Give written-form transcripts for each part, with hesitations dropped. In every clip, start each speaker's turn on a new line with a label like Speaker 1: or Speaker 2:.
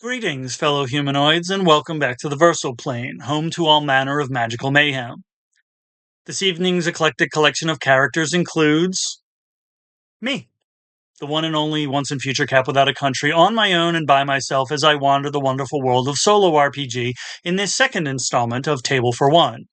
Speaker 1: Greetings, fellow humanoids, and welcome back to the Versal Plane, home to all manner of magical mayhem. This evening's eclectic collection of characters includes me, the one and only once and future Cap without a country, on my own and by myself as I wander the wonderful world of solo RPG in this second installment of Table for One.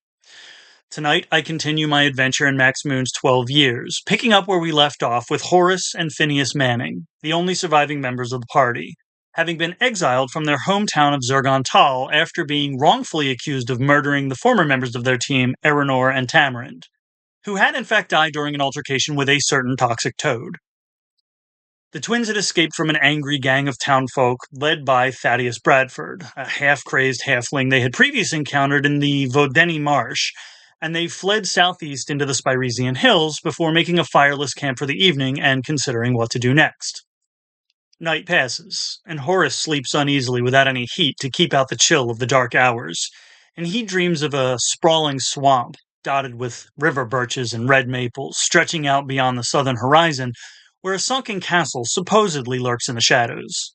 Speaker 1: Tonight, I continue my adventure in Max Moon's 12 years, picking up where we left off with Horris and Phineas Manning, the only surviving members of the party, having been exiled from their hometown of Zurgaan Tal after being wrongfully accused of murdering the former members of their team, Eleanor and Tamarind, who had in fact died during an altercation with a certain toxic toad. The twins had escaped from an angry gang of townfolk led by Thaddeus Bradford, a half-crazed halfling they had previously encountered in the Vodeni Marsh, and they fled southeast into the Spiresian Hills before making a fireless camp for the evening and considering what to do next. Night passes, and Horace sleeps uneasily without any heat to keep out the chill of the dark hours, and he dreams of a sprawling swamp dotted with river birches and red maples stretching out beyond the southern horizon, where a sunken castle supposedly lurks in the shadows.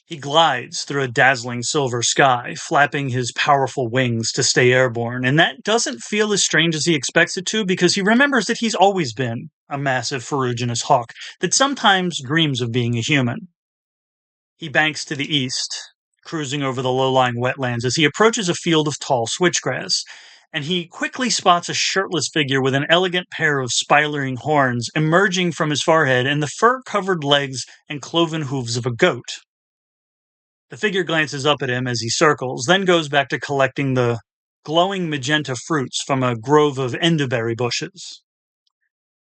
Speaker 1: He glides through a dazzling silver sky, flapping his powerful wings to stay airborne, and that doesn't feel as strange as he expects it to because he remembers that he's always been a massive ferruginous hawk that sometimes dreams of being a human. He banks to the east, cruising over the low-lying wetlands as he approaches a field of tall switchgrass, and he quickly spots a shirtless figure with an elegant pair of spiraling horns emerging from his forehead and the fur-covered legs and cloven hooves of a goat. The figure glances up at him as he circles, then goes back to collecting the glowing magenta fruits from a grove of enderberry bushes.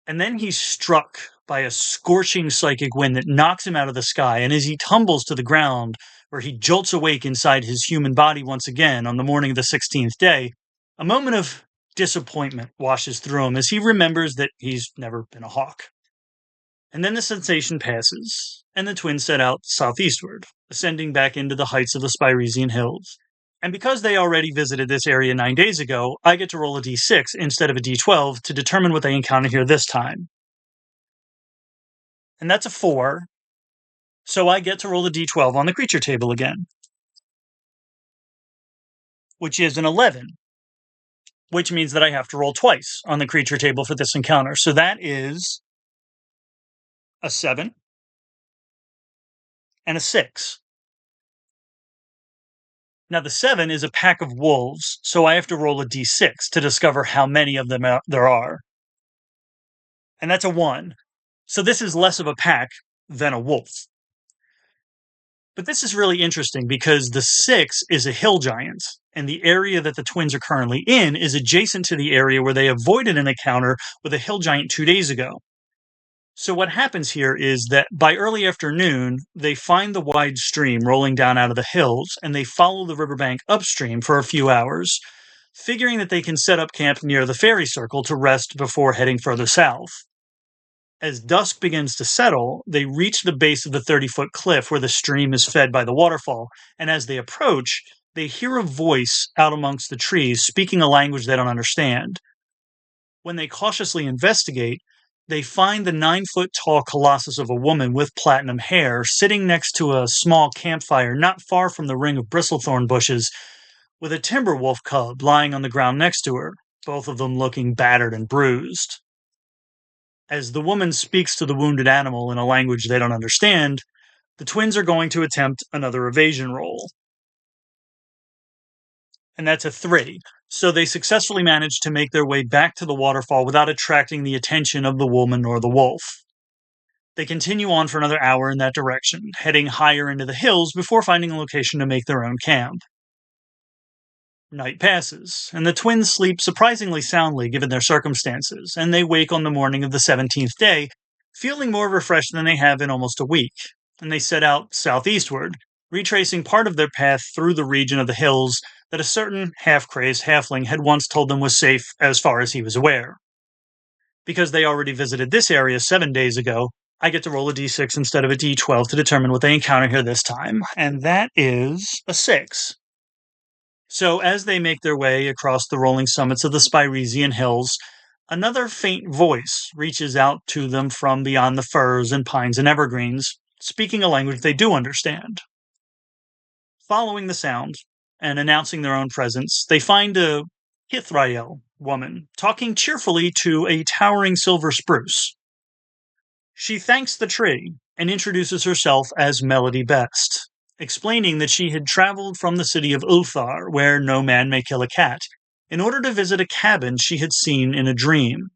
Speaker 1: And then he's struck by a scorching psychic wind that knocks him out of the sky, and as he tumbles to the ground, where he jolts awake inside his human body once again on the morning of the 16th day, a moment of disappointment washes through him as he remembers that he's never been a hawk. And then the sensation passes, and the twins set out southeastward, ascending back into the heights of the Spiresian Hills. And because they already visited this area 9 days ago, I get to roll a d6 instead of a d12 to determine what they encounter here this time. And that's a 4, so I get to roll a d12 on the creature table again, which is an 11, which means that I have to roll twice on the creature table for this encounter. So that is a 7 and a 6. Now, the 7 is a pack of wolves, so I have to roll a d6 to discover how many of them there are. And that's a 1. So this is less of a pack than a wolf. But this is really interesting because the 6 is a hill giant, and the area that the twins are currently in is adjacent to the area where they avoided an encounter with a hill giant 2 days ago. So what happens here is that by early afternoon, they find the wide stream rolling down out of the hills, and they follow the riverbank upstream for a few hours, figuring that they can set up camp near the ferry circle to rest before heading further south. As dusk begins to settle, they reach the base of the 30-foot cliff where the stream is fed by the waterfall, and as they approach, they hear a voice out amongst the trees speaking a language they don't understand. When they cautiously investigate, they find the 9-foot-tall colossus of a woman with platinum hair sitting next to a small campfire not far from the ring of bristlethorn bushes, with a timber wolf cub lying on the ground next to her, both of them looking battered and bruised. As the woman speaks to the wounded animal in a language they don't understand, the twins are going to attempt another evasion roll. And that's a 3. So they successfully manage to make their way back to the waterfall without attracting the attention of the woman or the wolf. They continue on for another hour in that direction, heading higher into the hills before finding a location to make their own camp. Night passes, and the twins sleep surprisingly soundly given their circumstances, and they wake on the morning of the 17th day, feeling more refreshed than they have in almost a week, and they set out southeastward, retracing part of their path through the region of the hills that a certain half-crazed halfling had once told them was safe as far as he was aware. Because they already visited this area 7 days ago, I get to roll a d6 instead of a d12 to determine what they encounter here this time, and that is a 6. So as they make their way across the rolling summits of the Spiresian Hills, another faint voice reaches out to them from beyond the firs and pines and evergreens, speaking a language they do understand. Following the sound and announcing their own presence, they find a Kythrael woman talking cheerfully to a towering silver spruce. She thanks the tree and introduces herself as Melody Best, explaining that she had traveled from the city of Ulthar, where no man may kill a cat, in order to visit a cabin she had seen in a dream.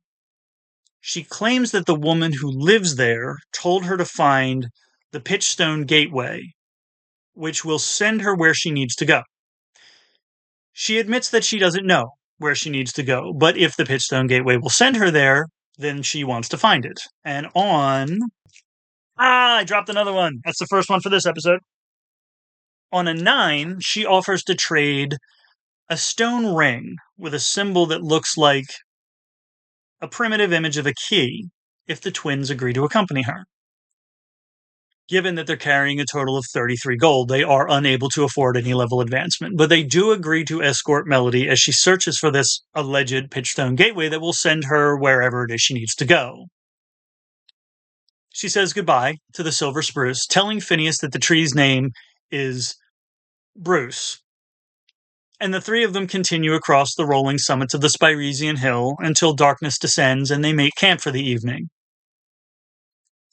Speaker 1: She claims that the woman who lives there told her to find the Pitchstone Gateway, which will send her where she needs to go. She admits that she doesn't know where she needs to go, but if the Pitchstone Gateway will send her there, then she wants to find it. And on. I dropped another one. That's the first one for this episode. On a 9, she offers to trade a stone ring with a symbol that looks like a primitive image of a key if the twins agree to accompany her. Given that they're carrying a total of 33 gold, they are unable to afford any level advancement, but they do agree to escort Melody as she searches for this alleged Pitchstone Gateway that will send her wherever it is she needs to go. She says goodbye to the silver spruce, telling Phineas that the tree's name is Bruce. And the three of them continue across the rolling summits of the Spiresian Hill until darkness descends and they make camp for the evening.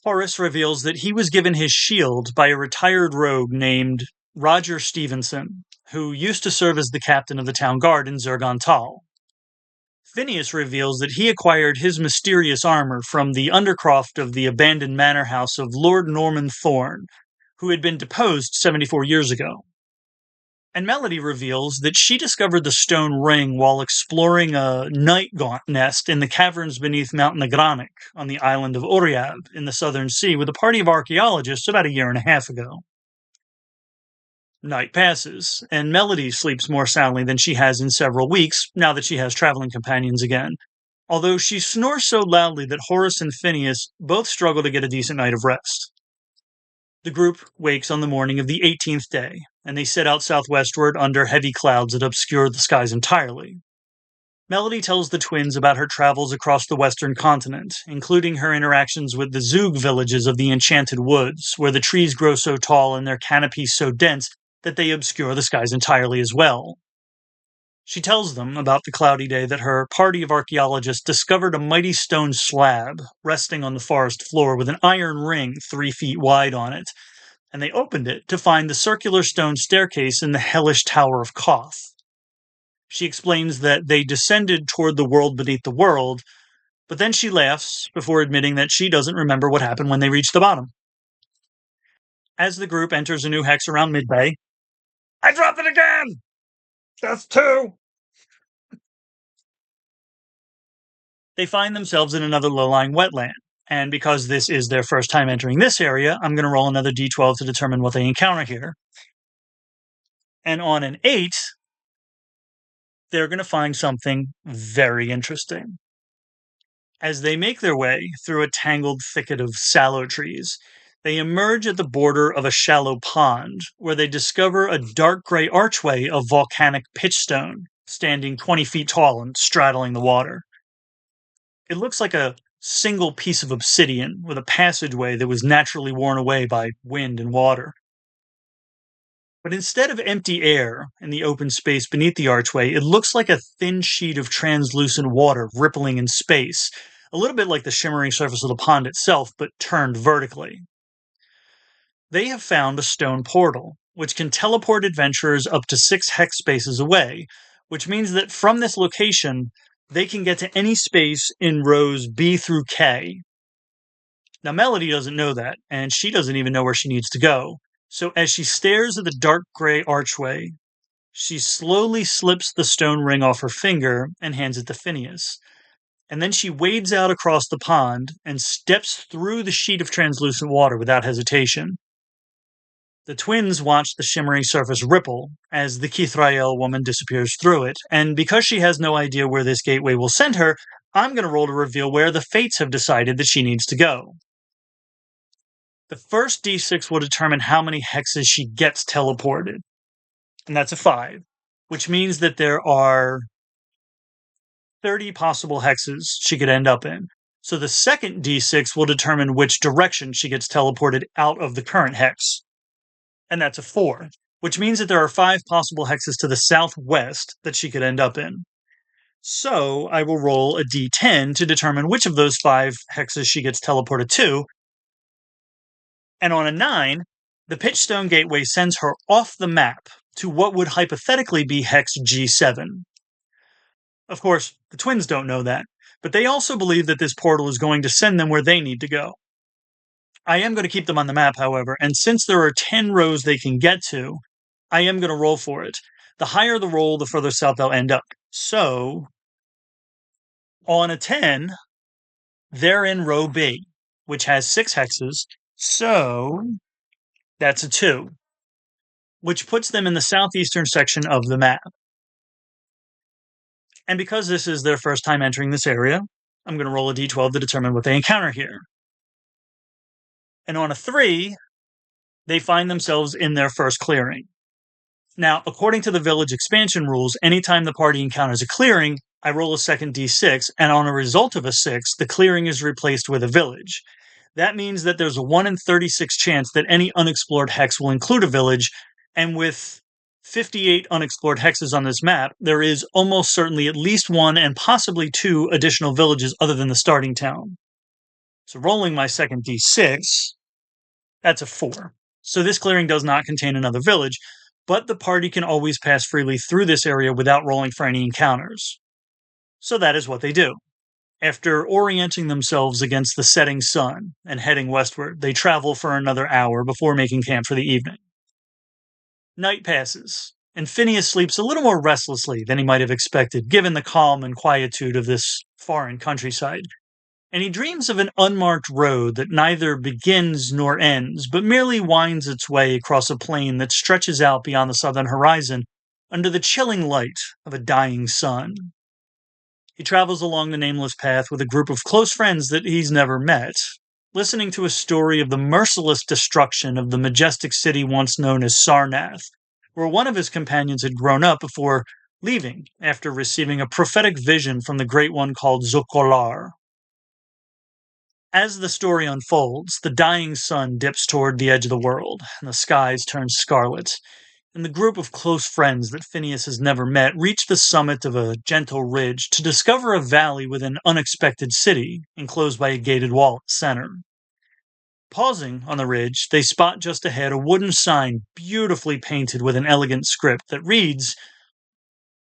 Speaker 1: Horris reveals that he was given his shield by a retired rogue named Roger Stevenson, who used to serve as the captain of the town guard in Zurgaan Tal. Phineas reveals that he acquired his mysterious armor from the undercroft of the abandoned manor house of Lord Norman Thorne, who had been deposed 74 years ago. And Melody reveals that she discovered the stone ring while exploring a night gaunt nest in the caverns beneath Mount Nagranic on the island of Oriab in the southern sea with a party of archaeologists about a year and a half ago. Night passes, and Melody sleeps more soundly than she has in several weeks now that she has traveling companions again, although she snores so loudly that Horris and Phineas both struggle to get a decent night of rest. The group wakes on the morning of the 18th day, and they set out southwestward under heavy clouds that obscure the skies entirely. Melody tells the twins about her travels across the western continent, including her interactions with the Zug villages of the Enchanted Woods, where the trees grow so tall and their canopies so dense that they obscure the skies entirely as well. She tells them about the cloudy day that her party of archaeologists discovered a mighty stone slab resting on the forest floor with an iron ring 3 feet wide on it, and they opened it to find the circular stone staircase in the hellish Tower of Koth. She explains that they descended toward the world beneath the world, but then she laughs before admitting that she doesn't remember what happened when they reached the bottom. As the group enters a new hex around midday, I dropped it again! That's 2! They find themselves in another low-lying wetland, and because this is their first time entering this area, I'm going to roll another d12 to determine what they encounter here. And on an 8, they're going to find something very interesting. As they make their way through a tangled thicket of sallow trees, they emerge at the border of a shallow pond, where they discover a dark gray archway of volcanic pitchstone, standing 20 feet tall and straddling the water. It looks like a single piece of obsidian with a passageway that was naturally worn away by wind and water. But instead of empty air in the open space beneath the archway, it looks like a thin sheet of translucent water rippling in space, a little bit like the shimmering surface of the pond itself, but turned vertically. They have found a stone portal, which can teleport adventurers up to 6 hex spaces away, which means that from this location, they can get to any space in rows B through K. Now, Melody doesn't know that, and she doesn't even know where she needs to go. So as she stares at the dark gray archway, she slowly slips the stone ring off her finger and hands it to Phineas. And then she wades out across the pond and steps through the sheet of translucent water without hesitation. The twins watch the shimmering surface ripple as the Kythrael woman disappears through it, and because she has no idea where this gateway will send her, I'm going to roll to reveal where the fates have decided that she needs to go. The first d6 will determine how many hexes she gets teleported, and that's a 5, which means that there are 30 possible hexes she could end up in. So the second d6 will determine which direction she gets teleported out of the current hex, and that's a 4, which means that there are 5 possible hexes to the southwest that she could end up in. So I will roll a d10 to determine which of those 5 hexes she gets teleported to. And on a 9, the Pitchstone Gateway sends her off the map to what would hypothetically be hex G7. Of course, the twins don't know that, but they also believe that this portal is going to send them where they need to go. I am going to keep them on the map, however, and since there are 10 rows they can get to, I am going to roll for it. The higher the roll, the further south they'll end up. So, on a 10, they're in row B, which has 6 hexes, so that's a 2, which puts them in the southeastern section of the map. And because this is their first time entering this area, I'm going to roll a d12 to determine what they encounter here. And on a 3, they find themselves in their first clearing. Now, according to the village expansion rules, anytime the party encounters a clearing, I roll a second d6, and on a result of a 6, the clearing is replaced with a village. That means that there's a 1 in 36 chance that any unexplored hex will include a village, and with 58 unexplored hexes on this map, there is almost certainly at least 1 and possibly 2 additional villages other than the starting town. So rolling my second d6, that's a 4. So this clearing does not contain another village, but the party can always pass freely through this area without rolling for any encounters. So that is what they do. After orienting themselves against the setting sun and heading westward, they travel for another hour before making camp for the evening. Night passes, and Phineas sleeps a little more restlessly than he might have expected, given the calm and quietude of this foreign countryside. And he dreams of an unmarked road that neither begins nor ends, but merely winds its way across a plain that stretches out beyond the southern horizon under the chilling light of a dying sun. He travels along the nameless path with a group of close friends that he's never met, listening to a story of the merciless destruction of the majestic city once known as Sarnath, where one of his companions had grown up before leaving after receiving a prophetic vision from the great one called Zokolar. As the story unfolds, the dying sun dips toward the edge of the world, and the skies turn scarlet, and the group of close friends that Phineas has never met reach the summit of a gentle ridge to discover a valley with an unexpected city enclosed by a gated wall at the center. Pausing on the ridge, they spot just ahead a wooden sign beautifully painted with an elegant script that reads,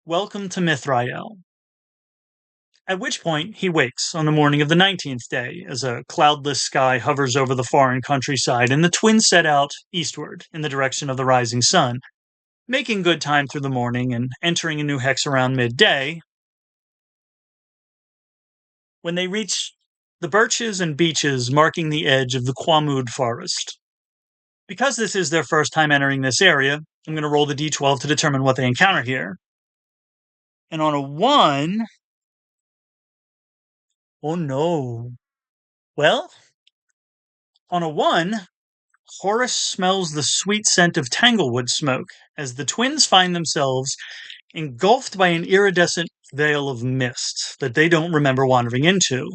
Speaker 1: "Welcome to Mythrael." At which point, he wakes on the morning of the 19th day as a cloudless sky hovers over the foreign countryside and the twins set out eastward in the direction of the rising sun, making good time through the morning and entering a new hex around midday when they reach the birches and beeches marking the edge of the Quamud forest. Because this is their first time entering this area, I'm going to roll the d12 to determine what they encounter here. And on a 1, oh no. Well, on a 1, Horris smells the sweet scent of tanglewood smoke as the twins find themselves engulfed by an iridescent veil of mist that they don't remember wandering into.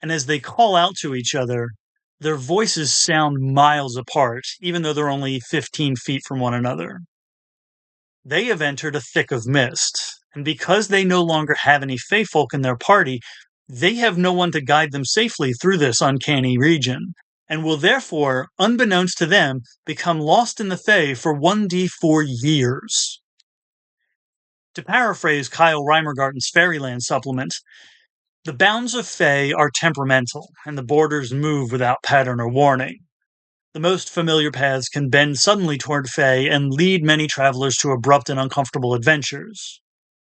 Speaker 1: And as they call out to each other, their voices sound miles apart, even though they're only 15 feet from one another. They have entered a thick of mist, and because they no longer have any Fey folk in their party, they have no one to guide them safely through this uncanny region, and will therefore, unbeknownst to them, become lost in the Fey for 1d4 years. To paraphrase Kyle Reimergarten's Fairyland supplement, the bounds of Fey are temperamental, and the borders move without pattern or warning. The most familiar paths can bend suddenly toward Fey and lead many travelers to abrupt and uncomfortable adventures.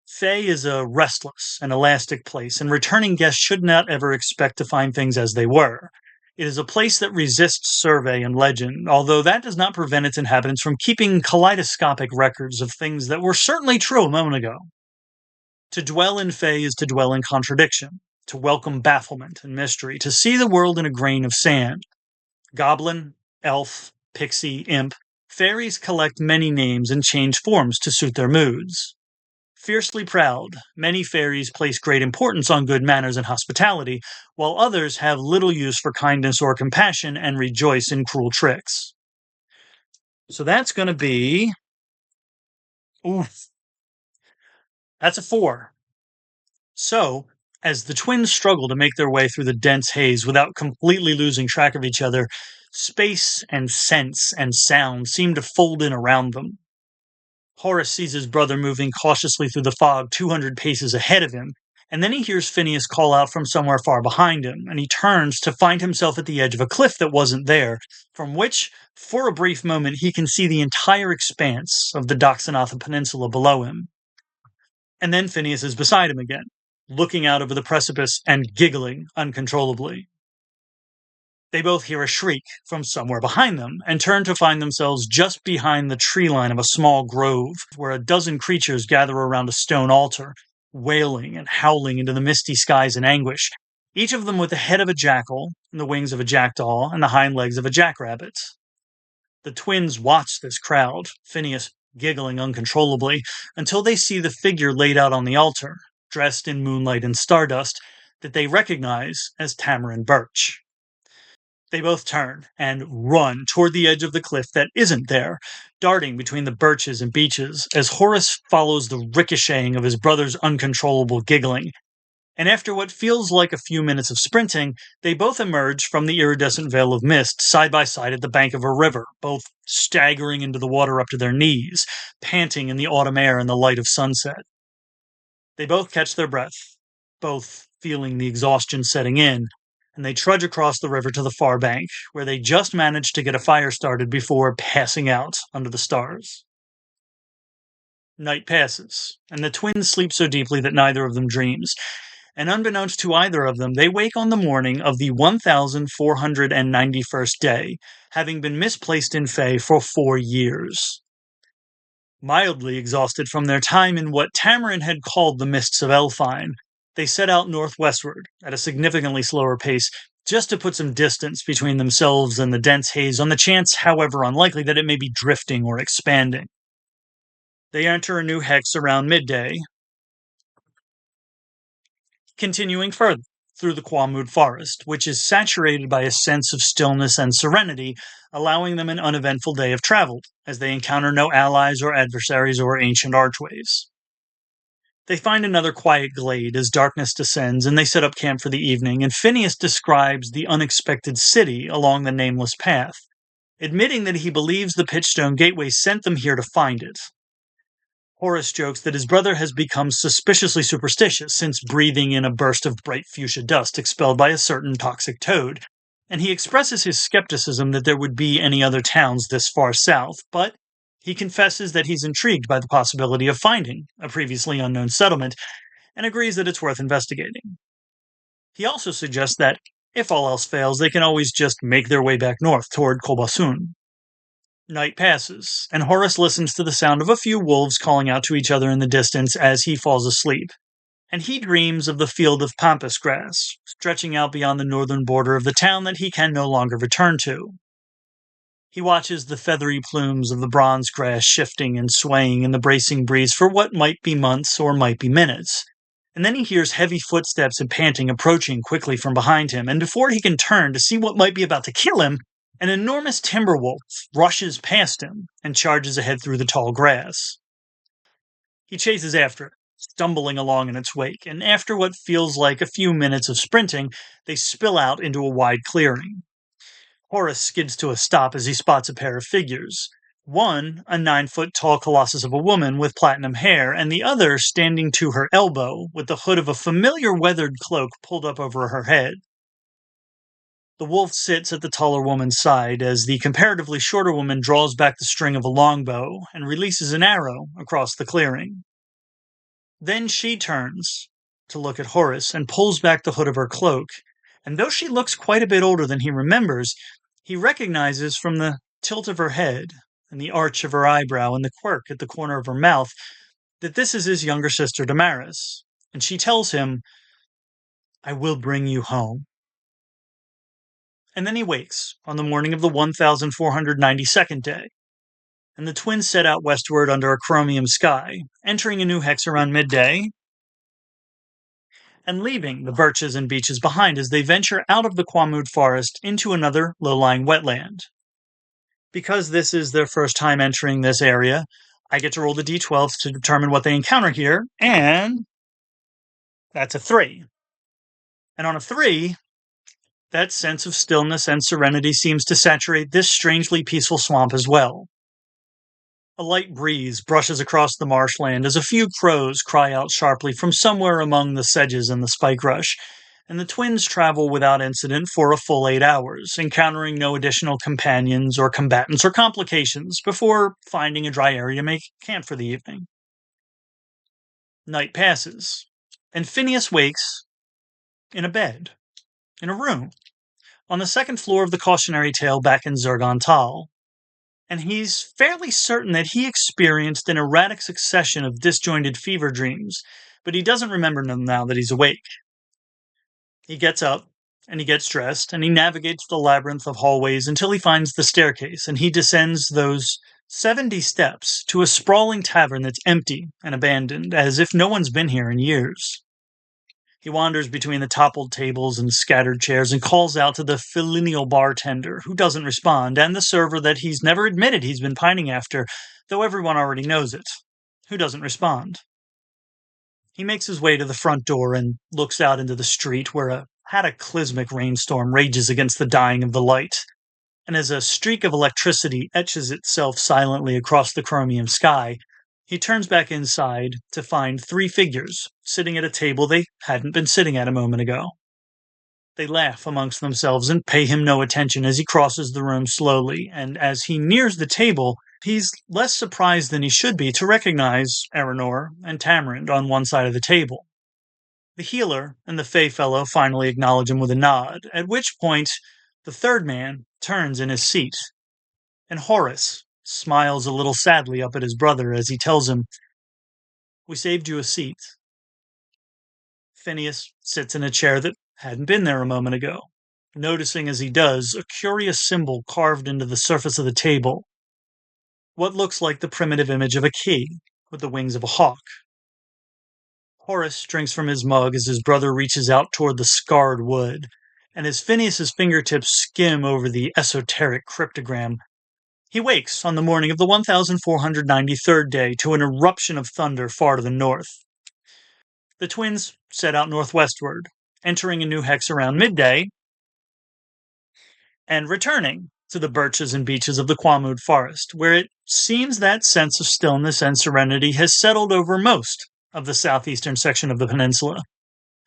Speaker 1: Fey is a restless and elastic place, and returning guests should not ever expect to find things as they were. It is a place that resists survey and legend, although that does not prevent its inhabitants from keeping kaleidoscopic records of things that were certainly true a moment ago. To dwell in Fey is to dwell in contradiction, to welcome bafflement and mystery, to see the world in a grain of sand. Goblin, elf, pixie, imp, fairies collect many names and change forms to suit their moods. Fiercely proud, many fairies place great importance on good manners and hospitality, while others have little use for kindness or compassion and rejoice in cruel tricks. So that's going to be Oof. That's a 4. So, as the twins struggle to make their way through the dense haze without completely losing track of each other, space and sense and sound seem to fold in around them. Horris sees his brother moving cautiously through the fog 200 paces ahead of him, and then he hears Phineas call out from somewhere far behind him, and he turns to find himself at the edge of a cliff that wasn't there, from which, for a brief moment, he can see the entire expanse of the Dakshanatha Peninsula below him. And then Phineas is beside him again, looking out over the precipice and giggling uncontrollably. They both hear a shriek from somewhere behind them and turn to find themselves just behind the tree line of a small grove where a dozen creatures gather around a stone altar, wailing and howling into the misty skies in anguish, each of them with the head of a jackal and the wings of a jackdaw and the hind legs of a jackrabbit. The twins watch this crowd, Phineas giggling uncontrollably, until they see the figure laid out on the altar, dressed in moonlight and stardust, that they recognize as Tamarin Birch. They both turn and run toward the edge of the cliff that isn't there, darting between the birches and beeches as Horris follows the ricocheting of his brother's uncontrollable giggling. And after what feels like a few minutes of sprinting, they both emerge from the iridescent veil of mist side by side at the bank of a river, both staggering into the water up to their knees, panting in the autumn air and the light of sunset. They both catch their breath, both feeling the exhaustion setting in, and they trudge across the river to the far bank, where they just manage to get a fire started before passing out under the stars. Night passes, and the twins sleep so deeply that neither of them dreams, and unbeknownst to either of them, they wake on the morning of the 1491st day, having been misplaced in Fae for 4 years. Mildly exhausted from their time in what Tamarin had called the Mists of Elfine, they set out northwestward at a significantly slower pace, just to put some distance between themselves and the dense haze on the chance, however unlikely, that it may be drifting or expanding. They enter a new hex around midday, continuing further through the Quamud forest, which is saturated by a sense of stillness and serenity, allowing them an uneventful day of travel, as they encounter no allies or adversaries or ancient archways. They find another quiet glade as darkness descends, and they set up camp for the evening, and Phineas describes the unexpected city along the nameless path, admitting that he believes the Pitchstone Gateway sent them here to find it. Horris jokes that his brother has become suspiciously superstitious since breathing in a burst of bright fuchsia dust expelled by a certain toxic toad, and he expresses his skepticism that there would be any other towns this far south, but he confesses that he's intrigued by the possibility of finding a previously unknown settlement, and agrees that it's worth investigating. He also suggests that, if all else fails, they can always just make their way back north toward Kolbasun. Night passes, and Horris listens to the sound of a few wolves calling out to each other in the distance as he falls asleep, and he dreams of the field of pampas grass, stretching out beyond the northern border of the town that he can no longer return to. He watches the feathery plumes of the bronze grass shifting and swaying in the bracing breeze for what might be months or might be minutes, and then he hears heavy footsteps and panting approaching quickly from behind him, and before he can turn to see what might be about to kill him, an enormous timber wolf rushes past him and charges ahead through the tall grass. He chases after it, stumbling along in its wake, and after what feels like a few minutes of sprinting, they spill out into a wide clearing. Horris skids to a stop as he spots a pair of figures. One, a 9-foot-tall colossus of a woman with platinum hair, and the other standing to her elbow with the hood of a familiar weathered cloak pulled up over her head. The wolf sits at the taller woman's side as the comparatively shorter woman draws back the string of a longbow and releases an arrow across the clearing. Then she turns to look at Horris and pulls back the hood of her cloak, and though she looks quite a bit older than he remembers, he recognizes from the tilt of her head and the arch of her eyebrow and the quirk at the corner of her mouth that this is his younger sister Damaris, and she tells him, "I will bring you home." And then he wakes on the morning of the 1492nd day, and the twins set out westward under a chromium sky, entering a new hex around midday, and leaving the birches and beeches behind as they venture out of the Quamud forest into another low-lying wetland. Because this is their first time entering this area, I get to roll the d12 to determine what they encounter here, and that's a 3. And on a 3, that sense of stillness and serenity seems to saturate this strangely peaceful swamp as well. A light breeze brushes across the marshland as a few crows cry out sharply from somewhere among the sedges and the spikerush, and the twins travel without incident for a full 8 hours, encountering no additional companions or combatants or complications before finding a dry area to make camp for the evening. Night passes, and Phineas wakes in a bed, in a room, on the second floor of the cautionary tale back in Zurgaan Tal, and he's fairly certain that he experienced an erratic succession of disjointed fever dreams, but he doesn't remember them now that he's awake. He gets up, and he gets dressed, and he navigates the labyrinth of hallways until he finds the staircase, and he descends those 70 steps to a sprawling tavern that's empty and abandoned, as if no one's been here in years. He wanders between the toppled tables and scattered chairs and calls out to the filial bartender, who doesn't respond, and the server that he's never admitted he's been pining after, though everyone already knows it, who doesn't respond. He makes his way to the front door and looks out into the street where a cataclysmic rainstorm rages against the dying of the light, and as a streak of electricity etches itself silently across the chromium sky, he turns back inside to find 3 figures sitting at a table they hadn't been sitting at a moment ago. They laugh amongst themselves and pay him no attention as he crosses the room slowly, and as he nears the table, he's less surprised than he should be to recognize Aranor and Tamarind on one side of the table. The healer and the Fey fellow finally acknowledge him with a nod, at which point the third man turns in his seat, and Horris smiles a little sadly up at his brother as he tells him, "We saved you a seat." Phineas sits in a chair that hadn't been there a moment ago, noticing as he does a curious symbol carved into the surface of the table, what looks like the primitive image of a key with the wings of a hawk. Horris drinks from his mug as his brother reaches out toward the scarred wood, and as Phineas's fingertips skim over the esoteric cryptogram, he wakes on the morning of the 1493rd day to an eruption of thunder far to the north. The twins set out northwestward, entering a new hex around midday, and returning to the birches and beeches of the Quamud forest, where it seems that sense of stillness and serenity has settled over most of the southeastern section of the peninsula,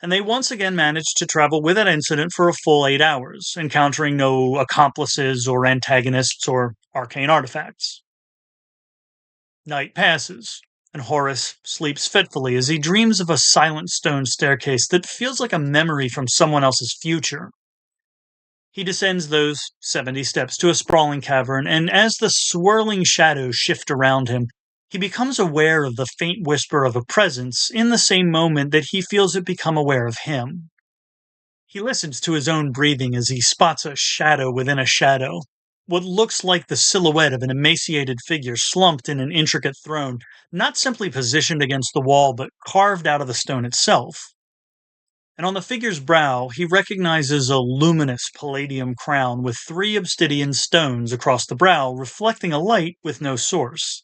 Speaker 1: and they once again managed to travel without incident for a full 8 hours, encountering no accomplices or antagonists or arcane artifacts. Night passes, and Horris sleeps fitfully as he dreams of a silent stone staircase that feels like a memory from someone else's future. He descends those 70 steps to a sprawling cavern, and as the swirling shadows shift around him, he becomes aware of the faint whisper of a presence in the same moment that he feels it become aware of him. He listens to his own breathing as he spots a shadow within a shadow, what looks like the silhouette of an emaciated figure slumped in an intricate throne, not simply positioned against the wall, but carved out of the stone itself. And on the figure's brow, he recognizes a luminous palladium crown with 3 obsidian stones across the brow, reflecting a light with no source.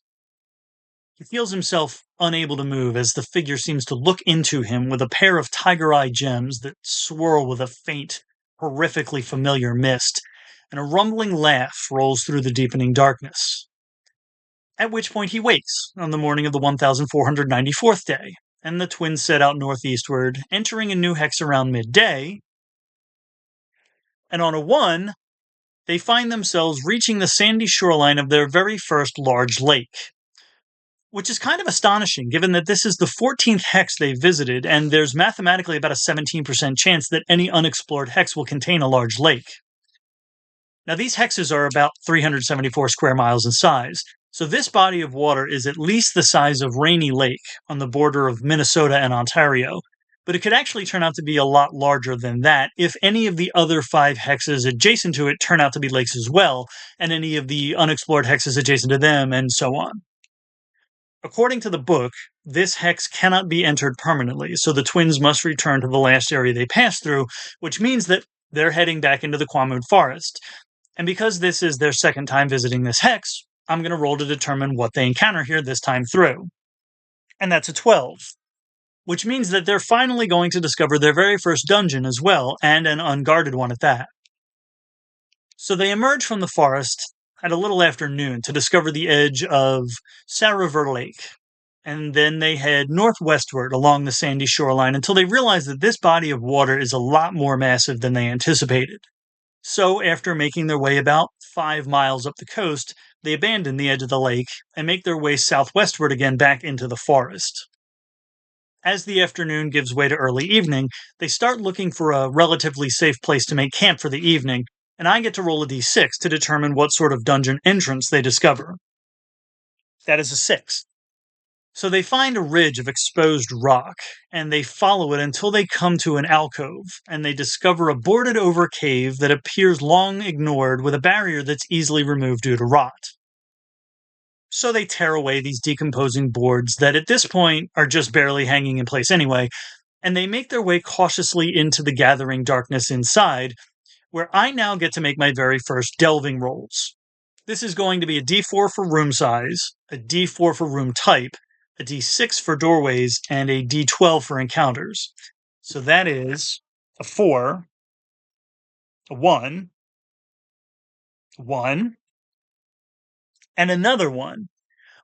Speaker 1: He feels himself unable to move as the figure seems to look into him with a pair of tiger-eye gems that swirl with a faint, horrifically familiar mist, and a rumbling laugh rolls through the deepening darkness. At which point he wakes on the morning of the 1494th day, and the twins set out northeastward, entering a new hex around midday, and on a 1, they find themselves reaching the sandy shoreline of their very first large lake, which is kind of astonishing given that this is the 14th hex they've visited, and there's mathematically about a 17% chance that any unexplored hex will contain a large lake. Now, these hexes are about 374 square miles in size, so this body of water is at least the size of Rainy Lake on the border of Minnesota and Ontario, but it could actually turn out to be a lot larger than that if any of the other 5 hexes adjacent to it turn out to be lakes as well, and any of the unexplored hexes adjacent to them, and so on. According to the book, this hex cannot be entered permanently, so the twins must return to the last area they passed through, which means that they're heading back into the Quamud forest. And because this is their second time visiting this hex, I'm going to roll to determine what they encounter here this time through. And that's a 12, which means that they're finally going to discover their very first dungeon as well, and an unguarded one at that. So they emerge from the forest at a little after noon to discover the edge of Sarriver Lake, and then they head northwestward along the sandy shoreline until they realize that this body of water is a lot more massive than they anticipated. So, after making their way about 5 miles up the coast, they abandon the edge of the lake and make their way southwestward again back into the forest. As the afternoon gives way to early evening, they start looking for a relatively safe place to make camp for the evening, and I get to roll a d6 to determine what sort of dungeon entrance they discover. That is a 6. So they find a ridge of exposed rock, and they follow it until they come to an alcove, and they discover a boarded over cave that appears long ignored with a barrier that's easily removed due to rot. So they tear away these decomposing boards that at this point are just barely hanging in place anyway, and they make their way cautiously into the gathering darkness inside, where I now get to make my very first delving rolls. This is going to be a d4 for room size, a d4 for room type, a d6 for doorways, and a d12 for encounters. So that is a 4, a 1, a 1, and another 1,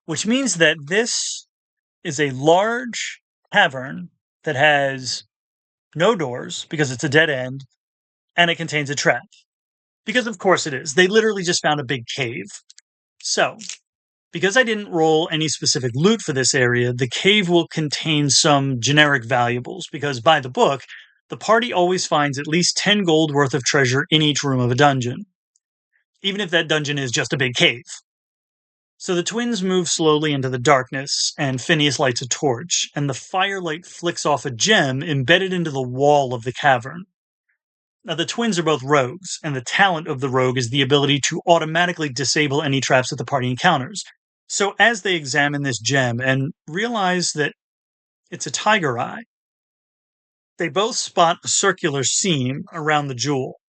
Speaker 1: which means that this is a large cavern that has no doors because it's a dead end, and it contains a trap. Because of course it is. They literally just found a big cave. So, because I didn't roll any specific loot for this area, the cave will contain some generic valuables, because by the book, the party always finds at least 10 gold worth of treasure in each room of a dungeon, even if that dungeon is just a big cave. So the twins move slowly into the darkness, and Phineas lights a torch, and the firelight flicks off a gem embedded into the wall of the cavern. Now, the twins are both rogues, and the talent of the rogue is the ability to automatically disable any traps that the party encounters. So, as they examine this gem and realize that it's a tiger eye, they both spot a circular seam around the jewel.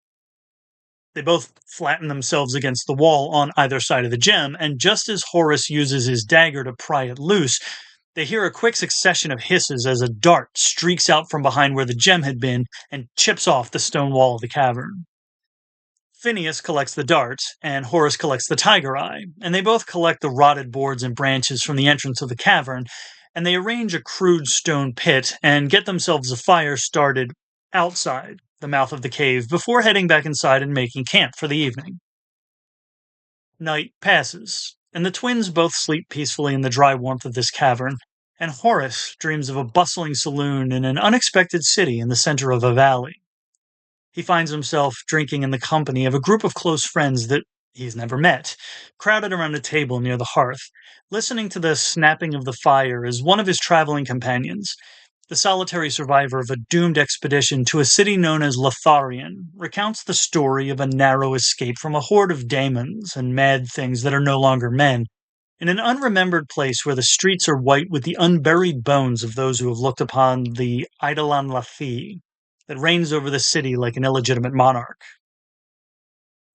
Speaker 1: They both flatten themselves against the wall on either side of the gem, and just as Horris uses his dagger to pry it loose, they hear a quick succession of hisses as a dart streaks out from behind where the gem had been and chips off the stone wall of the cavern. Phineas collects the dart, and Horris collects the tiger eye, and they both collect the rotted boards and branches from the entrance of the cavern, and they arrange a crude stone pit and get themselves a fire started outside the mouth of the cave before heading back inside and making camp for the evening. Night passes, and the twins both sleep peacefully in the dry warmth of this cavern, and Horris dreams of a bustling saloon in an unexpected city in the center of a valley. He finds himself drinking in the company of a group of close friends that he's never met, crowded around a table near the hearth, listening to the snapping of the fire as one of his traveling companions, the solitary survivor of a doomed expedition to a city known as Lotharian, recounts the story of a narrow escape from a horde of daemons and mad things that are no longer men, in an unremembered place where the streets are white with the unburied bones of those who have looked upon the Eidolon Lathi that reigns over the city like an illegitimate monarch.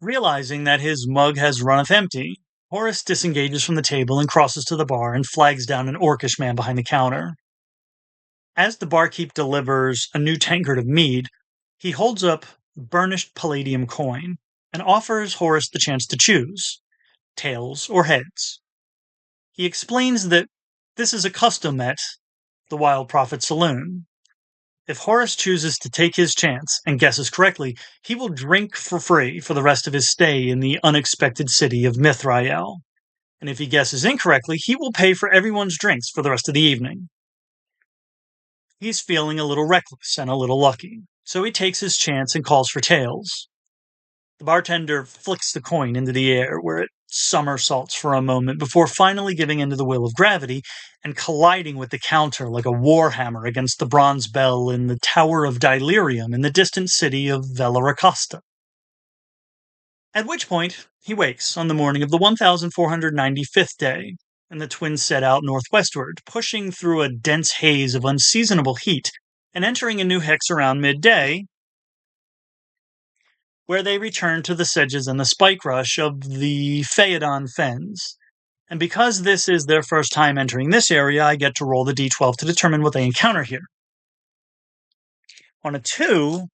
Speaker 1: Realizing that his mug has runneth empty, Horris disengages from the table and crosses to the bar and flags down an orcish man behind the counter. As the barkeep delivers a new tankard of mead, he holds up burnished palladium coin and offers Horris the chance to choose, tails or heads. He explains that this is a custom at the Wild Prophet Saloon. If Horris chooses to take his chance and guesses correctly, he will drink for free for the rest of his stay in the unexpected city of Mythrael. And if he guesses incorrectly, he will pay for everyone's drinks for the rest of the evening. He's feeling a little reckless and a little lucky, so he takes his chance and calls for tails. The bartender flicks the coin into the air, where it somersaults for a moment before finally giving in to the will of gravity and colliding with the counter like a warhammer against the bronze bell in the Tower of Delirium in the distant city of Velaracosta. At which point, he wakes on the morning of the 1495th day, and the twins set out northwestward, pushing through a dense haze of unseasonable heat and entering a new hex around midday, where they return to the sedges and the spike rush of the Phaedon Fens, And because this is their first time entering this area, I get to roll the d12 to determine what they encounter here. On a 2,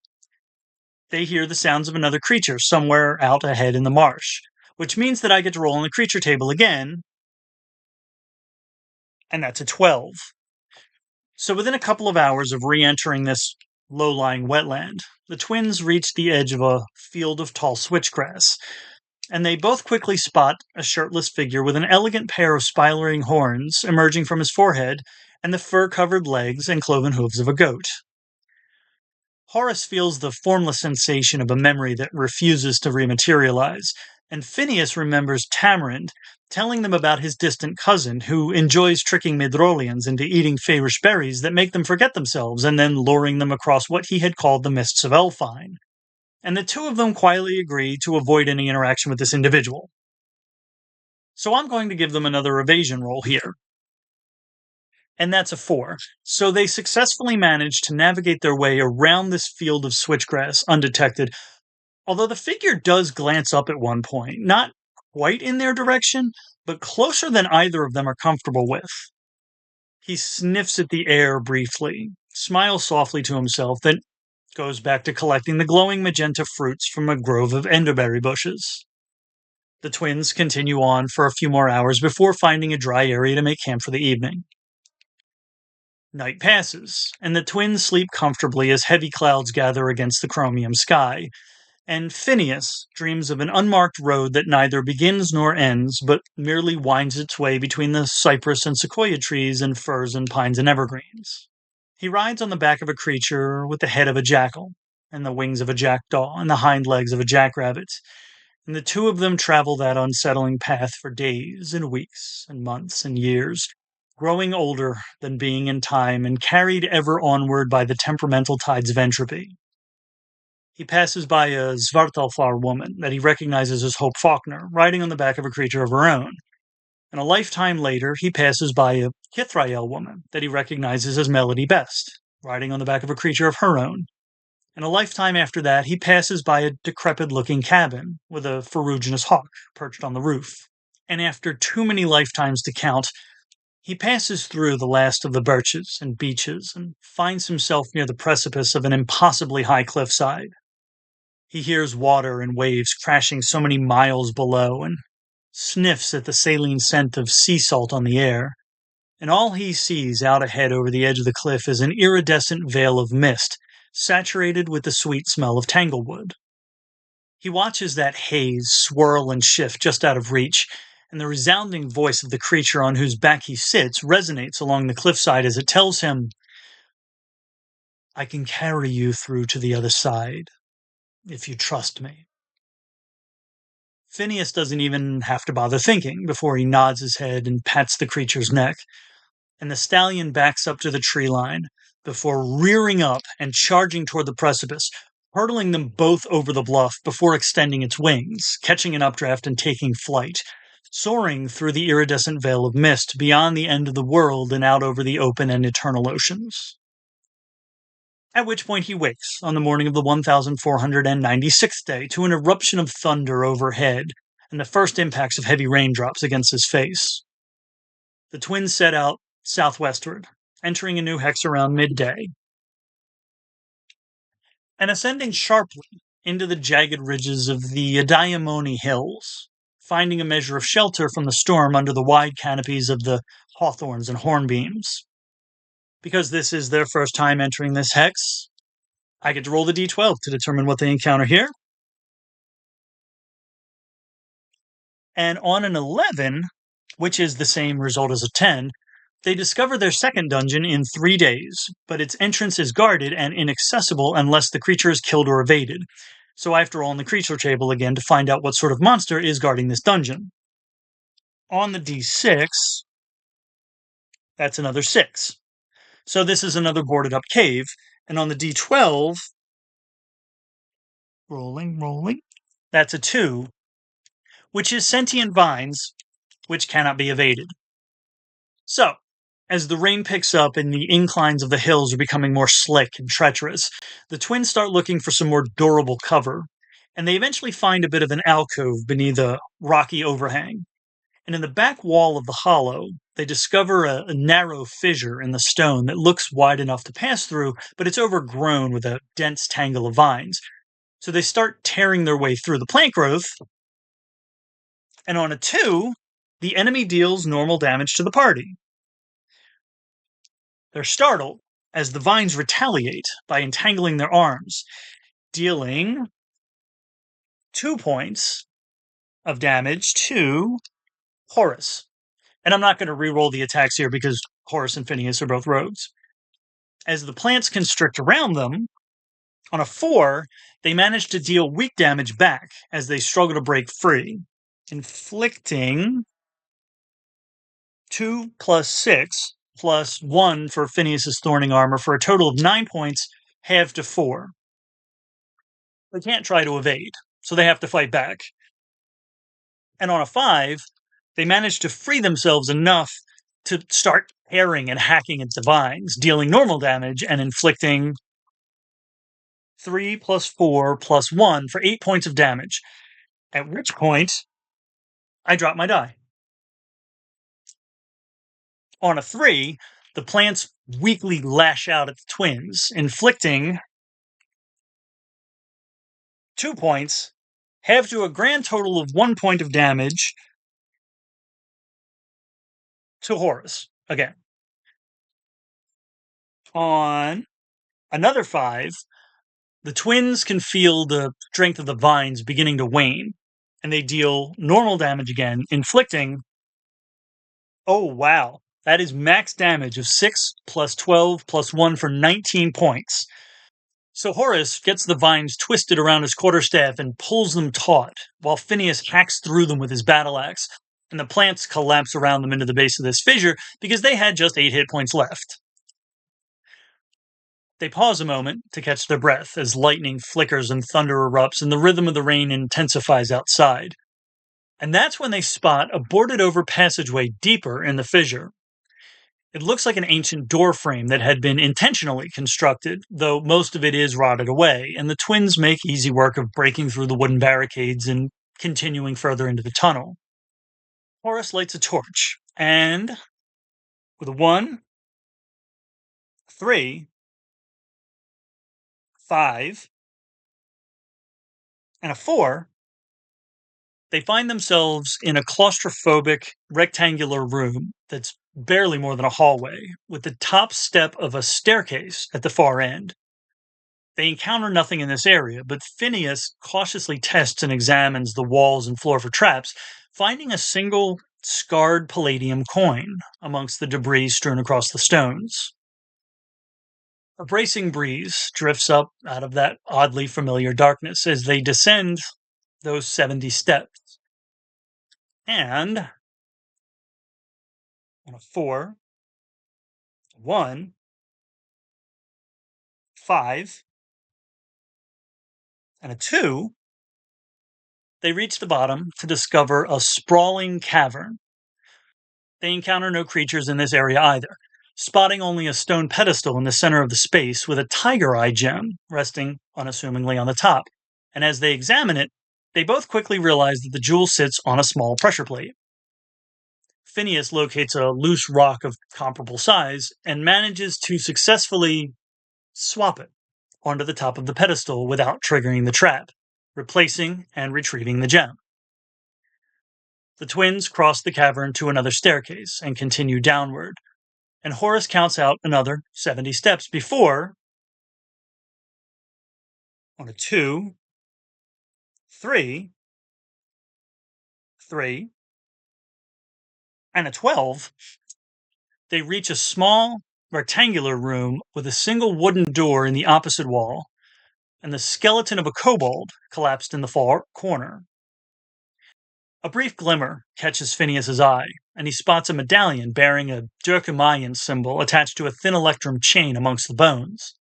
Speaker 1: they hear the sounds of another creature somewhere out ahead in the marsh, which means that I get to roll on the creature table again, and that's a 12. So within a couple of hours of re-entering this low-lying wetland, the twins reach the edge of a field of tall switchgrass, and they both quickly spot a shirtless figure with an elegant pair of spiraling horns emerging from his forehead and the fur-covered legs and cloven hooves of a goat. Horris feels the formless sensation of a memory that refuses to rematerialize, and Phineas remembers Tamarind telling them about his distant cousin who enjoys tricking Midrolians into eating fairish berries that make them forget themselves and then luring them across what he had called the mists of Elfine. And the two of them quietly agree to avoid any interaction with this individual. So I'm going to give them another evasion roll here. And that's a 4. So they successfully manage to navigate their way around this field of switchgrass undetected, although the figure does glance up at one point, not quite in their direction, but closer than either of them are comfortable with. He sniffs at the air briefly, smiles softly to himself, then goes back to collecting the glowing magenta fruits from a grove of enderberry bushes. The twins continue on for a few more hours before finding a dry area to make camp for the evening. Night passes, and the twins sleep comfortably as heavy clouds gather against the chromium sky, and Phineas dreams of an unmarked road that neither begins nor ends, but merely winds its way between the cypress and sequoia trees and firs and pines and evergreens. He rides on the back of a creature with the head of a jackal, and the wings of a jackdaw, and the hind legs of a jackrabbit, and the two of them travel that unsettling path for days and weeks and months and years, growing older than being in time and carried ever onward by the temperamental tides of entropy. He passes by a Svartalfar woman that he recognizes as Hope Faulkner, riding on the back of a creature of her own. And a lifetime later, he passes by a Kythrael woman that he recognizes as Melody Best, riding on the back of a creature of her own. And a lifetime after that, he passes by a decrepit-looking cabin with a ferruginous hawk perched on the roof. And after too many lifetimes to count, he passes through the last of the birches and beeches and finds himself near the precipice of an impossibly high cliffside. He hears water and waves crashing so many miles below and sniffs at the saline scent of sea salt on the air. And all he sees out ahead over the edge of the cliff is an iridescent veil of mist, saturated with the sweet smell of tanglewood. He watches that haze swirl and shift just out of reach, and the resounding voice of the creature on whose back he sits resonates along the cliffside as it tells him, "I can carry you through to the other side, if you trust me." Phineas doesn't even have to bother thinking before he nods his head and pats the creature's neck, and the stallion backs up to the tree line before rearing up and charging toward the precipice, hurtling them both over the bluff before extending its wings, catching an updraft and taking flight, soaring through the iridescent veil of mist beyond the end of the world and out over the open and eternal oceans. At which point he wakes on the morning of the 1496th day to an eruption of thunder overhead and the first impacts of heavy raindrops against his face. The twins set out southwestward, entering a new hex around midday, and ascending sharply into the jagged ridges of the Diamoni Hills, finding a measure of shelter from the storm under the wide canopies of the hawthorns and hornbeams. Because this is their first time entering this hex, I get to roll the d12 to determine what they encounter here. And on an 11, which is the same result as a 10, they discover their second dungeon in 3 days, but its entrance is guarded and inaccessible unless the creature is killed or evaded. So I have to roll on the creature table again to find out what sort of monster is guarding this dungeon. On the d6, that's another 6. So this is another boarded up cave. And on the d12, rolling, that's a 2, which is sentient vines, which cannot be evaded. So, as the rain picks up and the inclines of the hills are becoming more slick and treacherous, the twins start looking for some more durable cover, and they eventually find a bit of an alcove beneath a rocky overhang. And in the back wall of the hollow, they discover a narrow fissure in the stone that looks wide enough to pass through, but it's overgrown with a dense tangle of vines. So they start tearing their way through the plant growth, and on a 2, the enemy deals normal damage to the party. They're startled as the vines retaliate by entangling their arms, dealing 2 points of damage to Horris. And I'm not going to re-roll the attacks here because Horris and Phineas are both rogues. As the plants constrict around them, on a 4, they manage to deal weak damage back as they struggle to break free, inflicting 2 plus 6 plus 1 for Phineas's thorning armor for a total of 9 points, halved to 4. They can't try to evade, so they have to fight back. And on a 5, they manage to free themselves enough to start tearing and hacking at the vines, dealing normal damage and inflicting 3 plus 4 plus 1 for 8 points of damage. At which point, I drop my die. On a 3, the plants weakly lash out at the twins, inflicting 2 points, halved to a grand total of 1 point of damage to Horris again. On another 5, the twins can feel the strength of the vines beginning to wane, and they deal normal damage again, inflicting, oh wow, that is max damage of 6 plus 12 plus 1 for 19 points. So Horris gets the vines twisted around his quarterstaff and pulls them taut, while Phineas hacks through them with his battle axe, and the plants collapse around them into the base of this fissure because they had just 8 hit points left. They pause a moment to catch their breath as lightning flickers and thunder erupts and the rhythm of the rain intensifies outside. And that's when they spot a boarded over passageway deeper in the fissure. It looks like an ancient door frame that had been intentionally constructed, though most of it is rotted away, and the twins make easy work of breaking through the wooden barricades and continuing further into the tunnel. Horris lights a torch, and with a 1, 3, 5, and a 4, they find themselves in a claustrophobic rectangular room that's barely more than a hallway, with the top step of a staircase at the far end. They encounter nothing in this area, but Phineas cautiously tests and examines the walls and floor for traps, finding a single scarred palladium coin amongst the debris strewn across the stones. A bracing breeze drifts up out of that oddly familiar darkness as they descend those 70 steps. And on a 4, 1, 5, and a 2, they reach the bottom to discover a sprawling cavern. They encounter no creatures in this area either, spotting only a stone pedestal in the center of the space with a tiger eye gem resting unassumingly on the top. And as they examine it, they both quickly realize that the jewel sits on a small pressure plate. Phineas locates a loose rock of comparable size and manages to successfully swap it onto the top of the pedestal without triggering the trap, replacing and retrieving the gem. The twins cross the cavern to another staircase and continue downward, and Horris counts out another 70 steps before, on a 2, 3, 3, and a 12, they reach a small rectangular room with a single wooden door in the opposite wall, and the skeleton of a kobold collapsed in the far corner. A brief glimmer catches Phineas's eye, and he spots a medallion bearing a Zurgaan symbol attached to a thin electrum chain amongst the bones.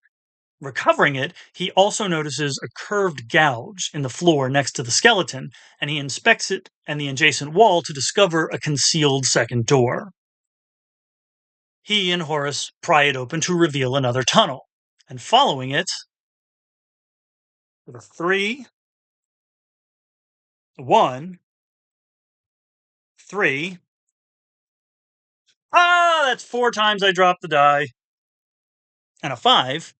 Speaker 1: Recovering it, he also notices a curved gouge in the floor next to the skeleton, and he inspects it and the adjacent wall to discover a concealed second door. He and Horris pry it open to reveal another tunnel, and following it, with a 3, 1, 3. Ah, that's 4 times I dropped the die. And a 5.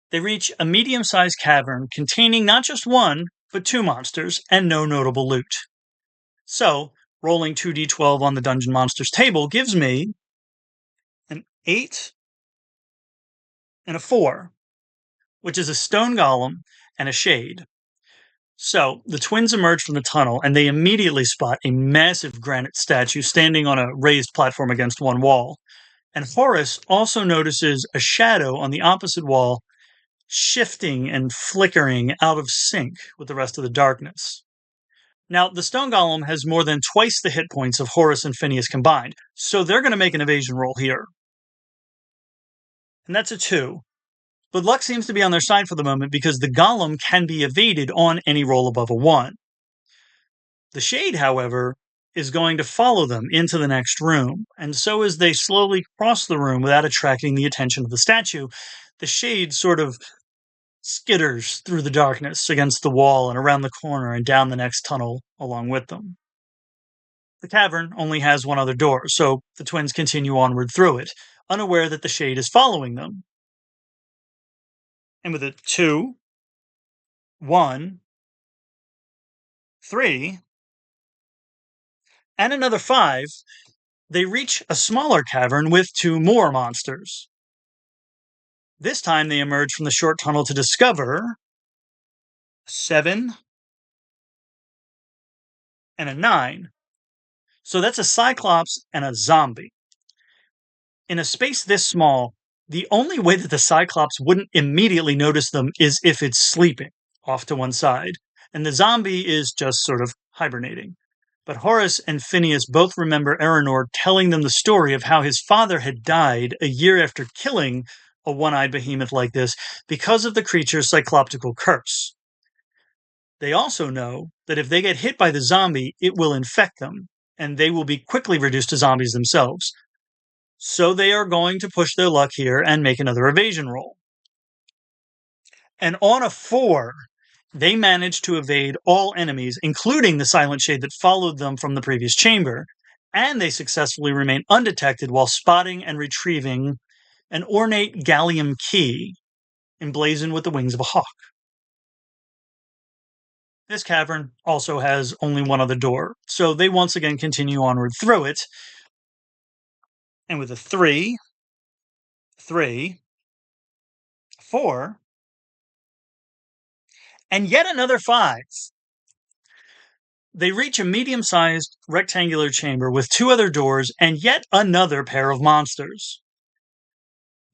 Speaker 1: They reach a medium-sized cavern containing not just one, but 2 monsters and no notable loot. So, rolling 2d12 on the Dungeon Monsters table gives me an 8 and a 4, which is a stone golem and a shade. So, the twins emerge from the tunnel and they immediately spot a massive granite statue standing on a raised platform against one wall. And Horris also notices a shadow on the opposite wall shifting and flickering out of sync with the rest of the darkness. Now, the stone golem has more than twice the hit points of Horris and Phineas combined, so they're going to make an evasion roll here. And that's a 2. But luck seems to be on their side for the moment because the golem can be evaded on any roll above a 1. The shade, however, is going to follow them into the next room, and so as they slowly cross the room without attracting the attention of the statue, the shade sort of skitters through the darkness against the wall and around the corner and down the next tunnel along with them. The cavern only has one other door, so the twins continue onward through it, unaware that the shade is following them. And with a 2, 1, 3, and another 5, they reach a smaller cavern with 2 more monsters. This time they emerge from the short tunnel to discover 7 and a 9. So that's a Cyclops and a zombie. In a space this small, the only way that the Cyclops wouldn't immediately notice them is if it's sleeping off to one side, and the zombie is just sort of hibernating. But Horris and Phineas both remember Aranor telling them the story of how his father had died a year after killing a one-eyed behemoth like this because of the creature's cycloptical curse. They also know that if they get hit by the zombie, it will infect them, and they will be quickly reduced to zombies themselves. So they are going to push their luck here and make another evasion roll. And on a 4, they manage to evade all enemies, including the silent shade that followed them from the previous chamber, and they successfully remain undetected while spotting and retrieving an ornate gallium key emblazoned with the wings of a hawk. This cavern also has only one other door, so they once again continue onward through it, and with a 3, 3, 4, and yet another 5. They reach a medium-sized rectangular chamber with 2 other doors and yet another pair of monsters.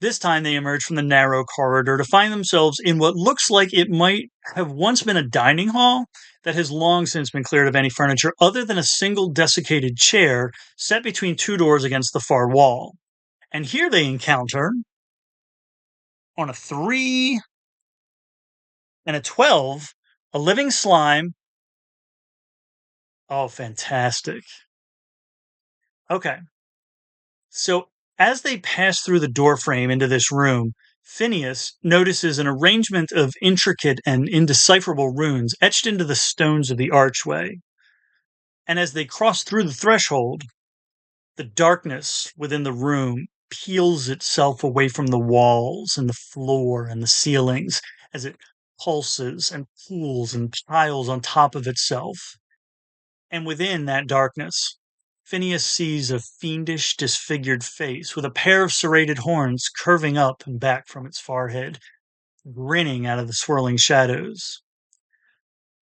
Speaker 1: This time they emerge from the narrow corridor to find themselves in what looks like it might have once been a dining hall that has long since been cleared of any furniture other than a single desiccated chair set between 2 doors against the far wall. And here they encounter, on a 3 and a 12, a living slime. Oh, fantastic. Okay. So as they pass through the doorframe into this room, Phineas notices an arrangement of intricate and indecipherable runes etched into the stones of the archway. And as they cross through the threshold, the darkness within the room peels itself away from the walls and the floor and the ceilings as it pulses and pools and piles on top of itself. And within that darkness, Phineas sees a fiendish, disfigured face with a pair of serrated horns curving up and back from its forehead, grinning out of the swirling shadows.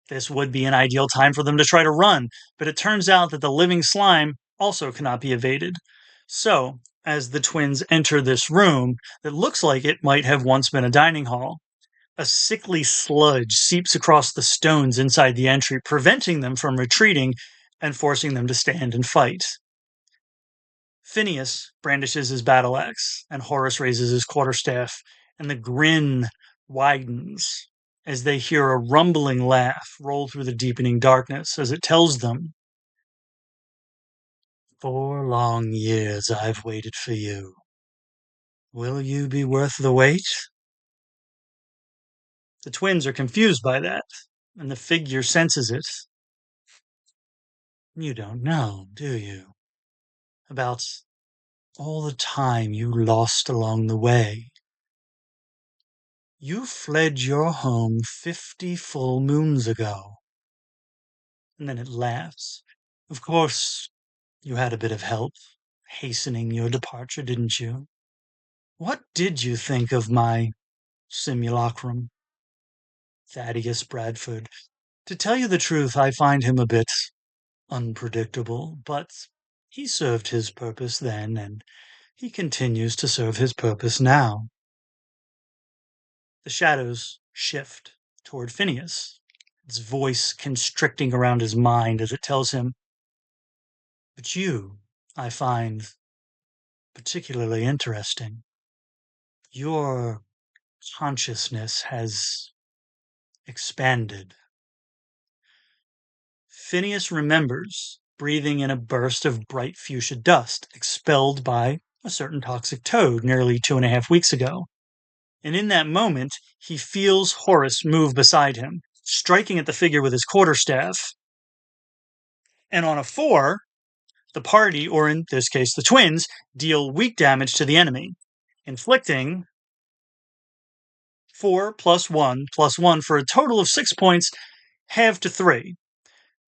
Speaker 1: This would be an ideal time for them to try to run, but it turns out that the living slime also cannot be evaded. So, as the twins enter this room that looks like it might have once been a dining hall, a sickly sludge seeps across the stones inside the entry, preventing them from retreating and forcing them to stand and fight. Phineas brandishes his battle axe, and Horris raises his quarterstaff, and the grin widens as they hear a rumbling laugh roll through the deepening darkness as it tells them, 4 long years I've waited for you. Will you be worth the wait? The twins are confused by that, and the figure senses it. You don't know, do you? About all the time you lost along the way. You fled your home 50 full moons ago. And then it laughs. Of course, you had a bit of help hastening your departure, didn't you? What did you think of my simulacrum? Thaddeus Bradford. To tell you the truth, I find him a bit unpredictable, but he served his purpose then, and he continues to serve his purpose now. The shadows shift toward Phineas, its voice constricting around his mind as it tells him, "But you, I find particularly interesting. Your consciousness has expanded." Phineas remembers breathing in a burst of bright fuchsia dust expelled by a certain toxic toad nearly 2.5 weeks ago. And in that moment, he feels Horris move beside him, striking at the figure with his quarterstaff. And on a 4, the party, or in this case the twins, deal weak damage to the enemy, inflicting 4 plus 1 plus 1 for a total of 6 points, halved to 3.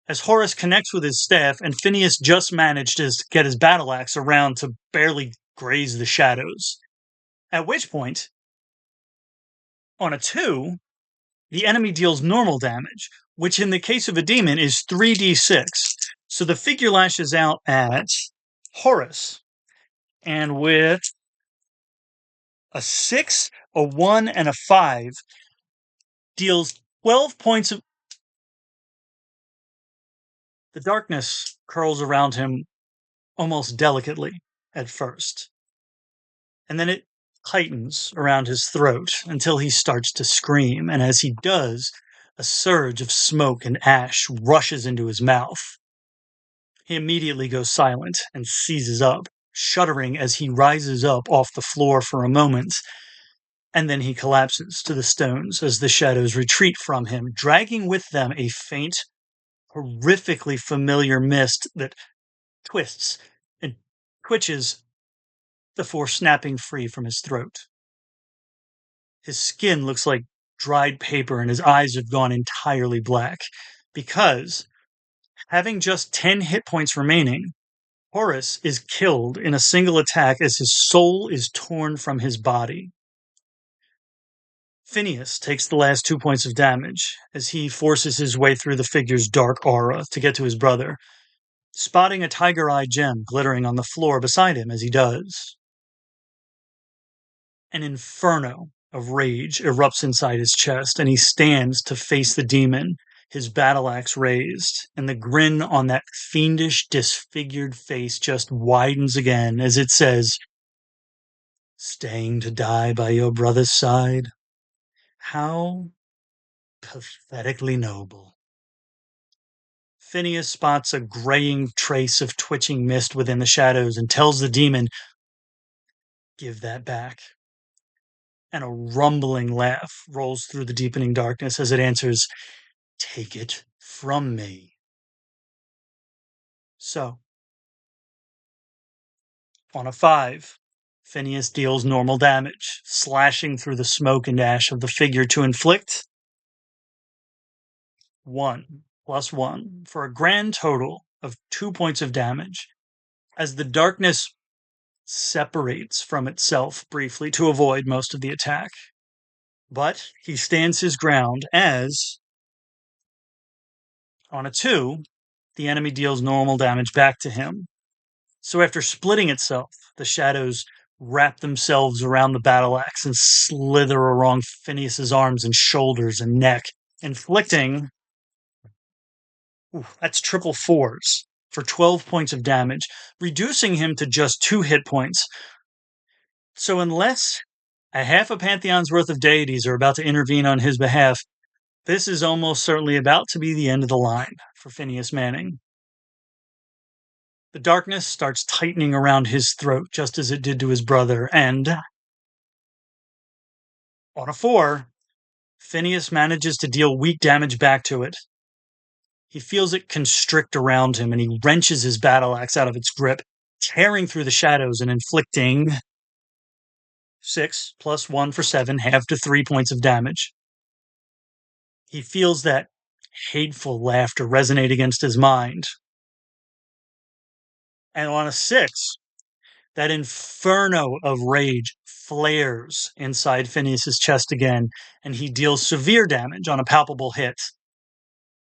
Speaker 1: As Horris connects with his staff, and Phineas just managed to get his battle axe around to barely graze the shadows. At which point, on a 2, the enemy deals normal damage, which in the case of a demon is 3d6. So the figure lashes out at Horris, and with a 6, a 1, and a 5, deals 12 points of... The darkness curls around him almost delicately at first, and then it tightens around his throat until he starts to scream, and as he does, a surge of smoke and ash rushes into his mouth. He immediately goes silent and seizes up, shuddering as he rises up off the floor for a moment, and then he collapses to the stones as the shadows retreat from him, dragging with them a faint, horrifically familiar mist that twists and twitches before snapping free from his throat. His skin looks like dried paper and his eyes have gone entirely black because, having just 10 hit points remaining, Horris is killed in a single attack as his soul is torn from his body. Phineas takes the last 2 points of damage as he forces his way through the figure's dark aura to get to his brother, spotting a tiger-eye gem glittering on the floor beside him as he does. An inferno of rage erupts inside his chest, and he stands to face the demon, his battle axe raised, and the grin on that fiendish, disfigured face just widens again as it says, "Staying to die by your brother's side? How pathetically noble." Phineas spots a graying trace of twitching mist within the shadows and tells the demon, "Give that back." And a rumbling laugh rolls through the deepening darkness as it answers, "Take it from me." So, on a 5, Phineas deals normal damage, slashing through the smoke and ash of the figure to inflict 1 plus 1 for a grand total of 2 points of damage as the darkness separates from itself briefly to avoid most of the attack. But he stands his ground as, on a 2, the enemy deals normal damage back to him. So after splitting itself, the shadows wrap themselves around the battle axe and slither around Phineas's arms and shoulders and neck, inflicting, that's triple 4s for 12 points of damage, reducing him to just 2 hit points. So unless a half a pantheon's worth of deities are about to intervene on his behalf, this is almost certainly about to be the end of the line for Phineas Manning. The darkness starts tightening around his throat just as it did to his brother, and on a 4, Phineas manages to deal weak damage back to it. He feels it constrict around him, and he wrenches his battle axe out of its grip, tearing through the shadows and inflicting 6 plus 1 for 7, half to 3 points of damage. He feels that hateful laughter resonate against his mind. And on a 6, that inferno of rage flares inside Phineas's chest again, and he deals severe damage on a palpable hit.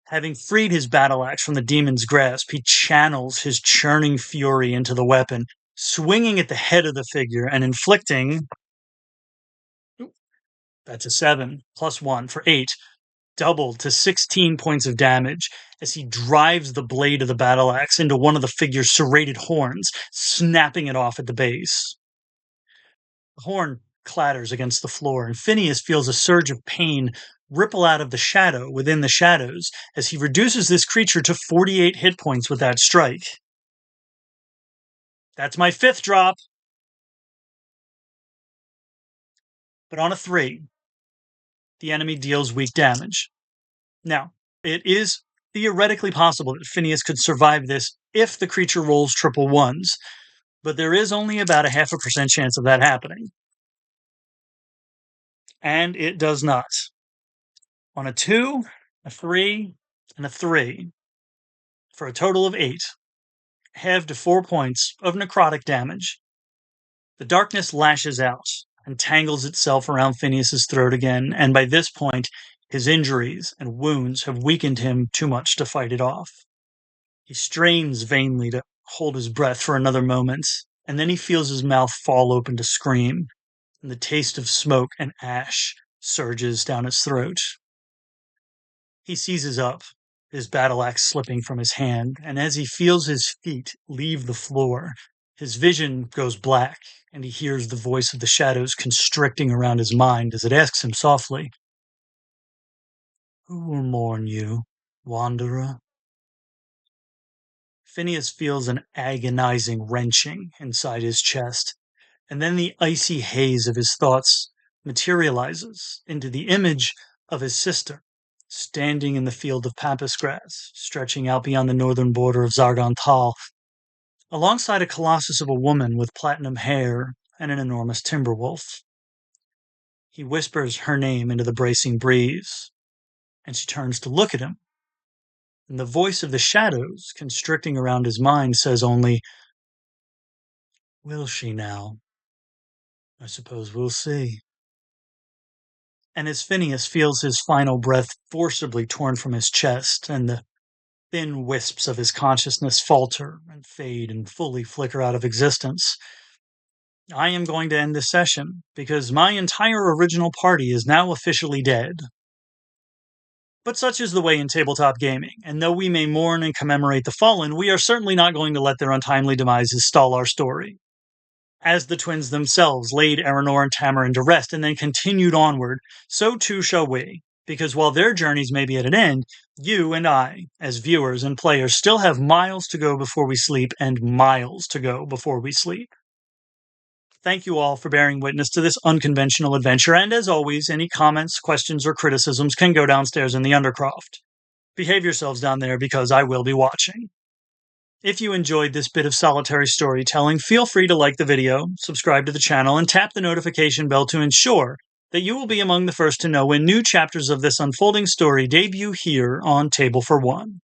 Speaker 1: Having freed his battle axe from the demon's grasp, he channels his churning fury into the weapon, swinging at the head of the figure and inflicting, that's a 7, plus 1 for 8, doubled to 16 points of damage as he drives the blade of the battle axe into one of the figure's serrated horns, snapping it off at the base. The horn clatters against the floor, and Phineas feels a surge of pain ripple out of the shadow within the shadows as he reduces this creature to 48 hit points with that strike. That's my 5th drop. But on a 3, the enemy deals weak damage. Now, it is theoretically possible that Phineas could survive this if the creature rolls triple ones, but there is only about a 0.5% chance of that happening. And it does not. On a 2, a 3, and a 3, for a total of 8, half to 4 points of necrotic damage. The darkness lashes out and tangles itself around Phineas's throat again, and by this point, his injuries and wounds have weakened him too much to fight it off. He strains vainly to hold his breath for another moment, and then he feels his mouth fall open to scream, and the taste of smoke and ash surges down his throat. He seizes up, his battle axe slipping from his hand, and as he feels his feet leave the floor, his vision goes black, and he hears the voice of the shadows constricting around his mind as it asks him softly, "Who will mourn you, wanderer?" Phineas feels an agonizing wrenching inside his chest, and then the icy haze of his thoughts materializes into the image of his sister, standing in the field of pampas grass, stretching out beyond the northern border of Zurgaan Tal, alongside a colossus of a woman with platinum hair and an enormous timber wolf. He whispers her name into the bracing breeze, and she turns to look at him. And the voice of the shadows constricting around his mind says only, "Will she now? I suppose we'll see." And as Phineas feels his final breath forcibly torn from his chest, and the thin wisps of his consciousness falter and fade and fully flicker out of existence, I am going to end this session, because my entire original party is now officially dead. But such is the way in tabletop gaming, and though we may mourn and commemorate the fallen, we are certainly not going to let their untimely demises stall our story. As the twins themselves laid Eleanor and Tamarin to rest and then continued onward, so too shall we, because while their journeys may be at an end, you and I, as viewers and players, still have miles to go before we sleep and miles to go before we sleep. Thank you all for bearing witness to this unconventional adventure, and as always, any comments, questions, or criticisms can go downstairs in the Undercroft. Behave yourselves down there, because I will be watching. If you enjoyed this bit of solitary storytelling, feel free to like the video, subscribe to the channel, and tap the notification bell to ensure that you will be among the first to know when new chapters of this unfolding story debut here on Table for One.